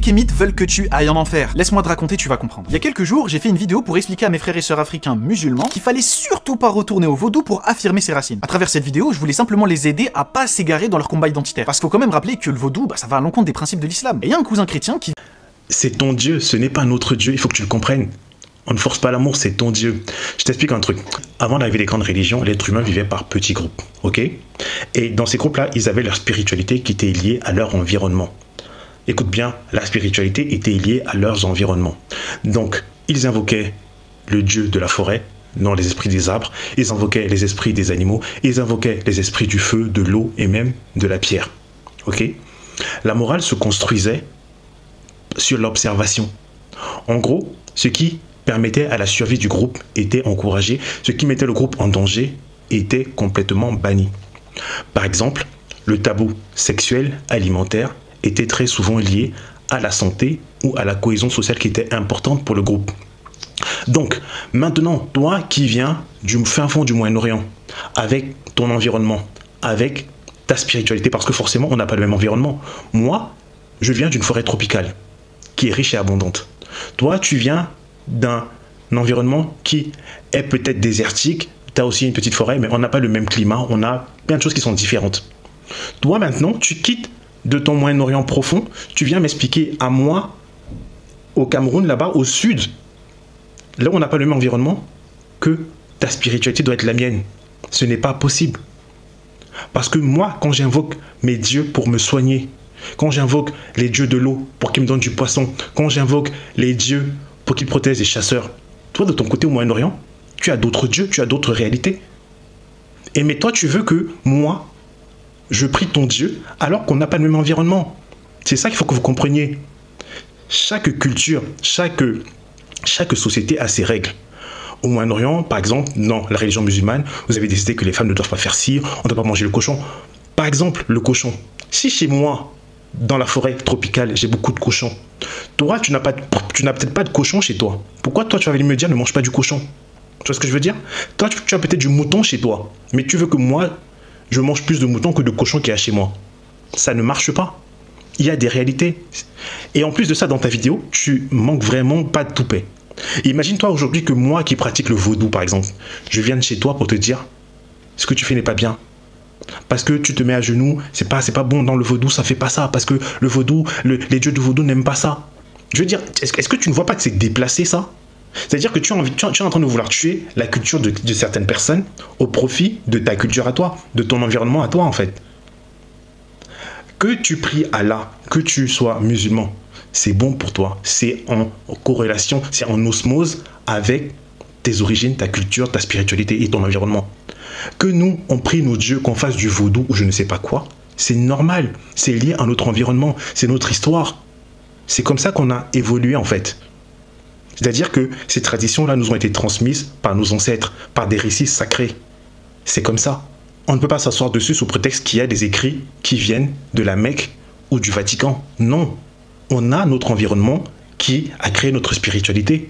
Brick et Mythe veulent que tu ailles en enfer. Laisse-moi te raconter, tu vas comprendre. Il y a quelques jours, j'ai fait une vidéo pour expliquer à mes frères et sœurs africains musulmans qu'il fallait surtout pas retourner au vaudou pour affirmer ses racines. À travers cette vidéo, je voulais simplement les aider à pas s'égarer dans leur combat identitaire. Parce qu'il faut quand même rappeler que le vaudou, ça va à l'encontre des principes de l'islam. Et il y a un cousin chrétien qui... C'est ton Dieu, ce n'est pas notre Dieu, il faut que tu le comprennes. On ne force pas l'amour, c'est ton Dieu. Je t'explique un truc. Avant d'arriver des grandes religions, l'être humain vivait par petits groupes, ok? Et dans ces groupes-là, ils avaient leur spiritualité qui était liée à leur environnement. Écoute bien, la spiritualité était liée à leurs environnements. Donc, ils invoquaient le Dieu de la forêt, non les esprits des arbres, ils invoquaient les esprits des animaux, ils invoquaient les esprits du feu, de l'eau et même de la pierre, ok? La morale se construisait sur l'observation. En gros, ce qui permettait à la survie du groupe était encouragé, ce qui mettait le groupe en danger était complètement banni. Par exemple, le tabou sexuel, alimentaire, était très souvent lié à la santé ou à la cohésion sociale qui était importante pour le groupe. Donc, maintenant, toi qui viens du fin fond du Moyen-Orient, avec ton environnement, avec ta spiritualité, parce que forcément, on n'a pas le même environnement. Moi, je viens d'une forêt tropicale, qui est riche et abondante. Toi, tu viens d'un environnement qui est peut-être désertique, tu as aussi une petite forêt, mais on n'a pas le même climat, on a plein de choses qui sont différentes. Toi, maintenant, tu quittes de ton Moyen-Orient profond, tu viens m'expliquer à moi, au Cameroun, là-bas, au sud, là où on n'a pas le même environnement, que ta spiritualité doit être la mienne. Ce n'est pas possible. Parce que moi, quand j'invoque mes dieux pour me soigner, quand j'invoque les dieux de l'eau pour qu'ils me donnent du poisson, quand j'invoque les dieux pour qu'ils protègent les chasseurs, toi, de ton côté au Moyen-Orient, tu as d'autres dieux, tu as d'autres réalités. Et mais toi, tu veux que moi, je prie ton Dieu alors qu'on n'a pas le même environnement. C'est ça qu'il faut que vous compreniez. Chaque culture, chaque société a ses règles. Au Moyen-Orient, par exemple, dans la religion musulmane, vous avez décidé que les femmes ne doivent pas faire ci, on ne doit pas manger le cochon. Par exemple, le cochon. Si chez moi, dans la forêt tropicale, j'ai beaucoup de cochons, toi, tu n'as peut-être pas de cochon chez toi. Pourquoi toi, tu vas venir me dire ne mange pas du cochon? Tu vois ce que je veux dire? Toi, tu as peut-être du mouton chez toi, mais tu veux que moi, je mange plus de moutons que de cochons qu'il y a chez moi. Ça ne marche pas. Il y a des réalités. Et en plus de ça, dans ta vidéo, tu manques vraiment pas de toupet. Imagine-toi aujourd'hui que moi qui pratique le vaudou, par exemple, je viens de chez toi pour te dire ce que tu fais n'est pas bien. Parce que tu te mets à genoux, c'est pas bon dans le vaudou, ça fait pas ça. Parce que le vaudou, les dieux du vaudou n'aiment pas ça. Je veux dire, est-ce que tu ne vois pas que c'est déplacé ça? C'est-à-dire que tu es en train de vouloir tuer la culture de certaines personnes au profit de ta culture à toi, de ton environnement à toi en fait. Que tu pries Allah, que tu sois musulman, c'est bon pour toi. C'est en corrélation, c'est en osmose avec tes origines, ta culture, ta spiritualité et ton environnement. Que nous, on prie nos dieux, qu'on fasse du vaudou ou je ne sais pas quoi, c'est normal. C'est lié à notre environnement, c'est notre histoire. C'est comme ça qu'on a évolué en fait. C'est-à-dire que ces traditions-là nous ont été transmises par nos ancêtres, par des récits sacrés. C'est comme ça. On ne peut pas s'asseoir dessus sous prétexte qu'il y a des écrits qui viennent de la Mecque ou du Vatican. Non. On a notre environnement qui a créé notre spiritualité.